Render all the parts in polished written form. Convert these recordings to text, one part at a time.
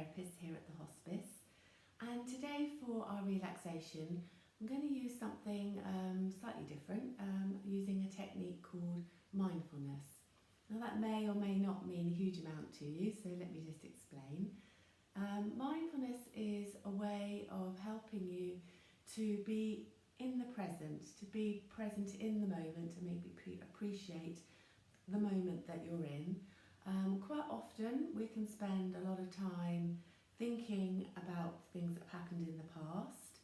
therapist here at the hospice, and today for our relaxation I'm going to use something slightly different, using a technique called mindfulness. Now that may or may not mean a huge amount to you, so let me just explain. Mindfulness is a way of helping you to be in the present, to be present in the moment, and maybe appreciate the moment that you're in. Quite often we can spend a lot of time thinking about things that have happened in the past.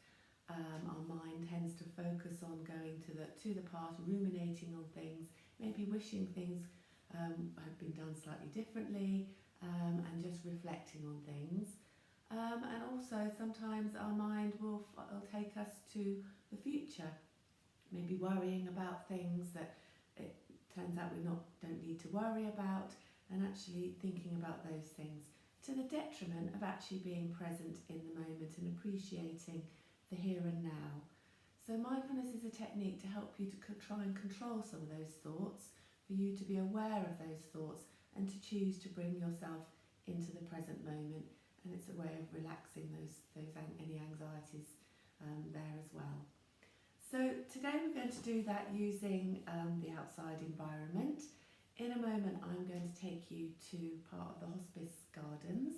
Our mind tends to focus on going to the past, ruminating on things, maybe wishing things had been done slightly differently, and just reflecting on things. And also sometimes our mind will take us to the future, maybe worrying about things that it turns out we don't need to worry about, and actually thinking about those things to the detriment of actually being present in the moment and appreciating the here and now. So mindfulness is a technique to help you to try and control some of those thoughts, for you to be aware of those thoughts and to choose to bring yourself into the present moment. And it's a way of relaxing any anxieties there as well. So today we're going to do that using the outside environment. In a moment I'm going to take you to part of the hospice gardens.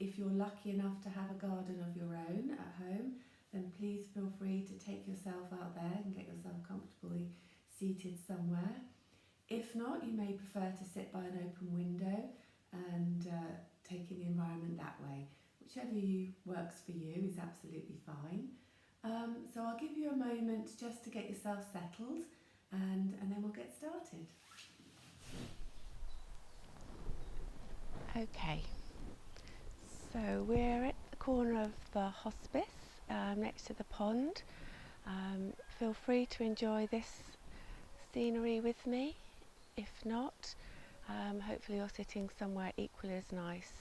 If you're lucky enough to have a garden of your own at home, then please feel free to take yourself out there and get yourself comfortably seated somewhere. If not, you may prefer to sit by an open window and take in the environment that way. Whichever works for you is absolutely fine. So I'll give you a moment just to get yourself settled, and then we'll get started. Okay, so we're at the corner of the hospice, next to the pond. Feel free to enjoy this scenery with me. If not, hopefully you're sitting somewhere equally as nice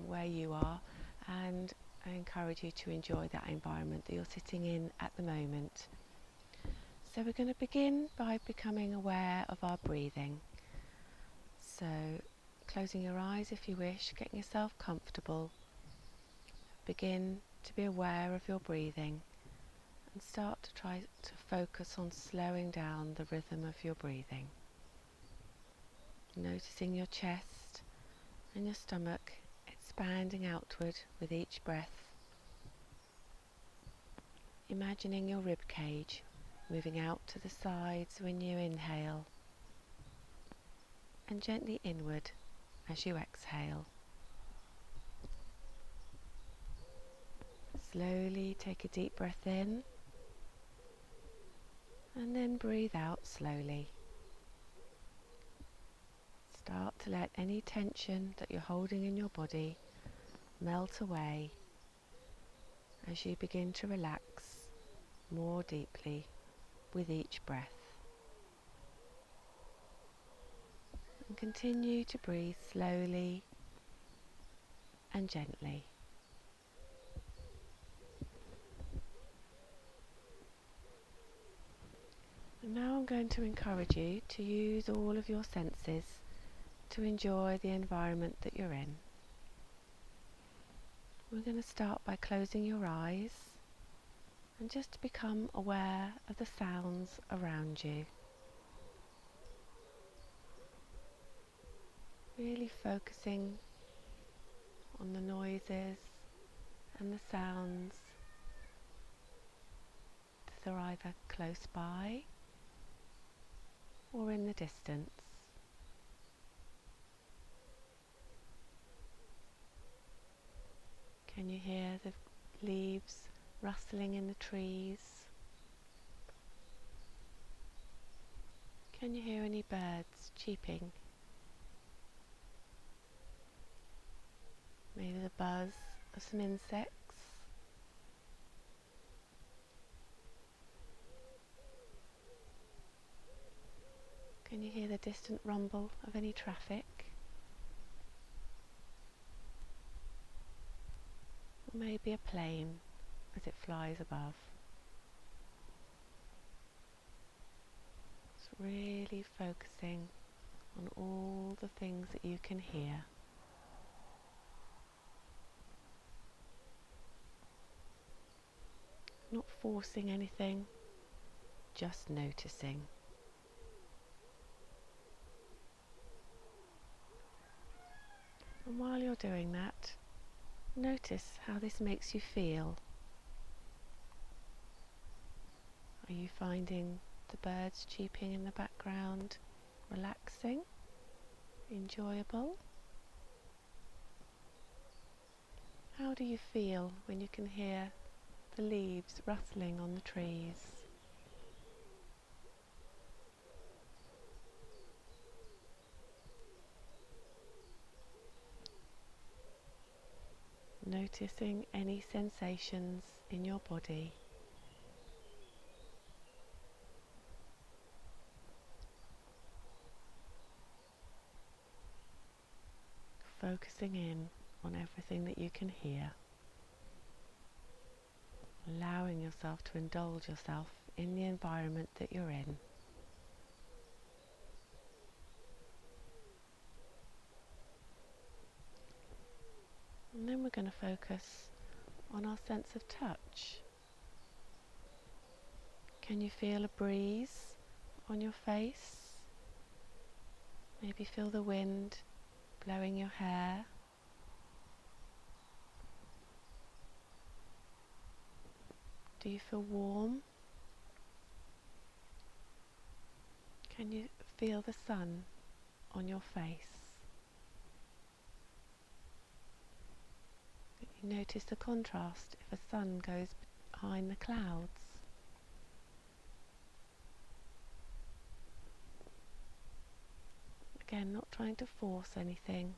where you are, and I encourage you to enjoy that environment that you're sitting in at the moment. So we're going to begin by becoming aware of our breathing. So closing your eyes if you wish, getting yourself comfortable. Begin to be aware of your breathing and start to try to focus on slowing down the rhythm of your breathing. Noticing your chest and your stomach expanding outward with each breath. Imagining your rib cage moving out to the sides when you inhale and gently inward as you exhale. Slowly take a deep breath in and then breathe out slowly. Start to let any tension that you're holding in your body melt away as you begin to relax more deeply with each breath. And continue to breathe slowly and gently. And now I'm going to encourage you to use all of your senses to enjoy the environment that you're in. We're going to start by closing your eyes and just become aware of the sounds around you. Really focusing on the noises and the sounds that are either close by or in the distance. Can you hear the leaves rustling in the trees? Can you hear any birds cheeping? Maybe the buzz of some insects? Can you hear the distant rumble of any traffic? Or maybe a plane as it flies above. Just really focusing on all the things that you can hear. forcing anything, just noticing. And while you're doing that, notice how this makes you feel. Are you finding the birds cheeping in the background relaxing, enjoyable? How do you feel when you can hear the leaves rustling on the trees? Noticing any sensations in your body. Focusing in on everything that you can hear. Allowing yourself to indulge yourself in the environment that you're in. And then we're going to focus on our sense of touch. Can you feel a breeze on your face? Maybe feel the wind blowing your hair. Do you feel warm? Can you feel the sun on your face? You notice the contrast if a sun goes behind the clouds. Again, not trying to force anything,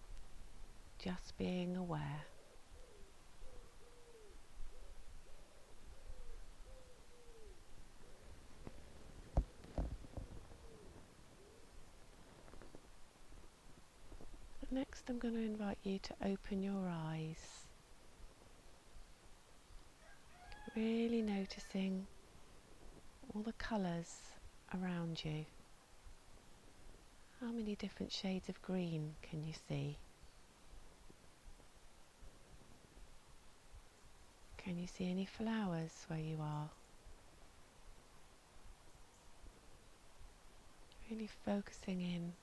just being aware. Next, I'm going to invite you to open your eyes. Really noticing all the colours around you. How many different shades of green can you see? Can you see any flowers where you are? Really focusing in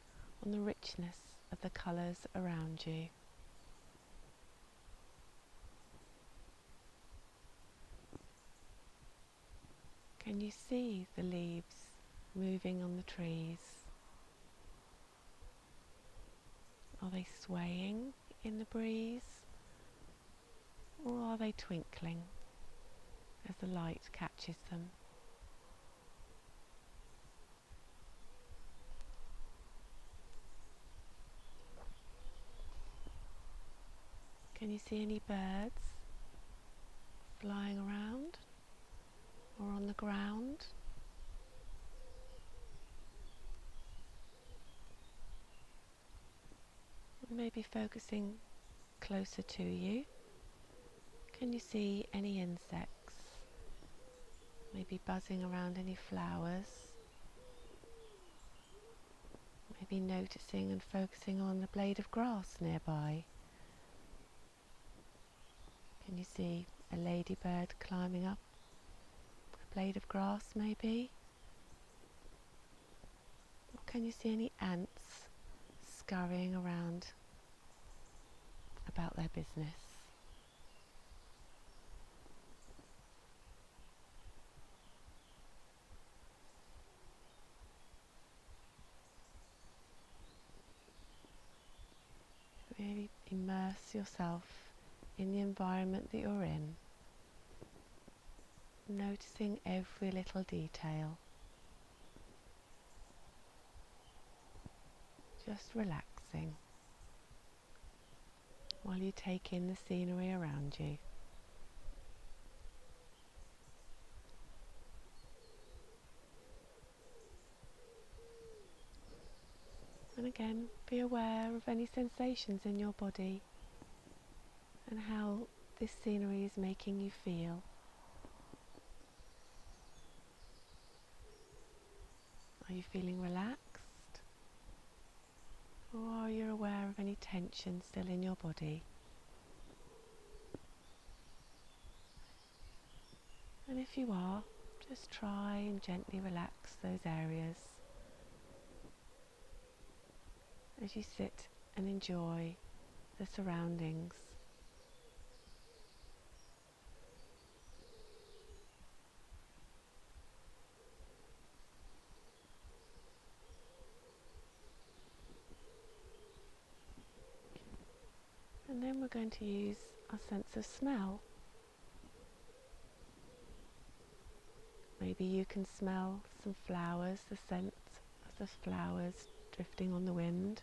on the richness of the colours around you. Can you see the leaves moving on the trees? Are they swaying in the breeze, or are they twinkling as the light catches them? Can you see any birds flying around or on the ground? Maybe focusing closer to you. Can you see any insects? Maybe buzzing around any flowers? Maybe noticing and focusing on a blade of grass nearby. Can you see a ladybird climbing up a blade of grass maybe? Or can you see any ants scurrying around about their business? Really immerse yourself in the environment that you're in, noticing every little detail. Just relaxing while you take in the scenery around you. And again, be aware of any sensations in your body and how this scenery is making you feel. Are you feeling relaxed? Or are you aware of any tension still in your body? And if you are, just try and gently relax those areas as you sit and enjoy the surroundings. And then we're going to use our sense of smell. Maybe you can smell some flowers, the scent of the flowers drifting on the wind.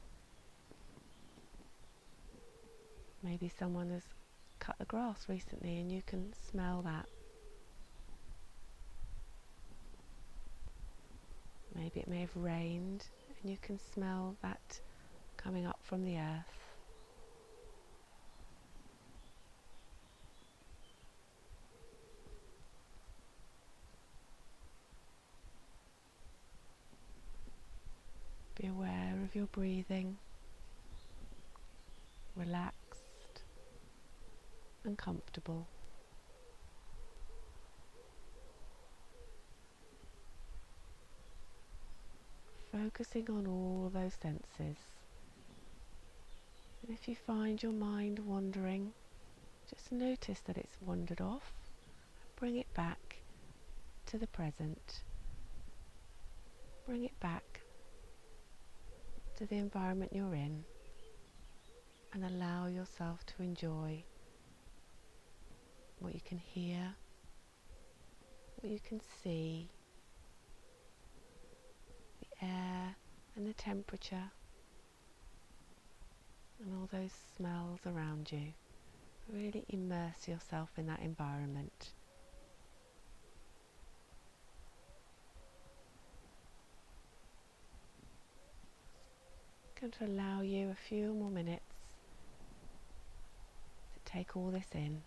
Maybe someone has cut the grass recently and you can smell that. Maybe it may have rained and you can smell that coming up from the earth. Be aware of your breathing, relaxed and comfortable. Focusing on all those senses. And if you find your mind wandering, just notice that it's wandered off and bring it back to the present. Bring it back to the environment you're in and allow yourself to enjoy what you can hear, what you can see, the air and the temperature and all those smells around you. Really immerse yourself in that environment. I'm going to allow you a few more minutes to take all this in.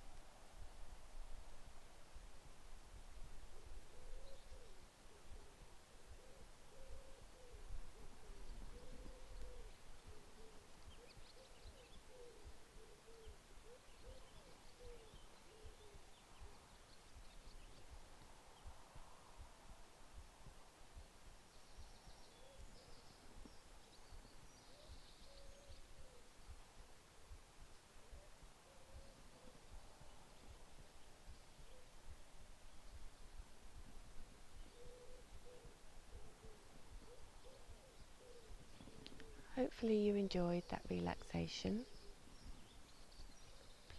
Hopefully you enjoyed that relaxation.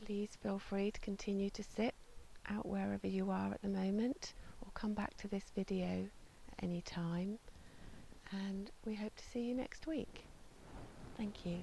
Please feel free to continue to sit out wherever you are at the moment, or come back to this video at any time, and we hope to see you next week. Thank you.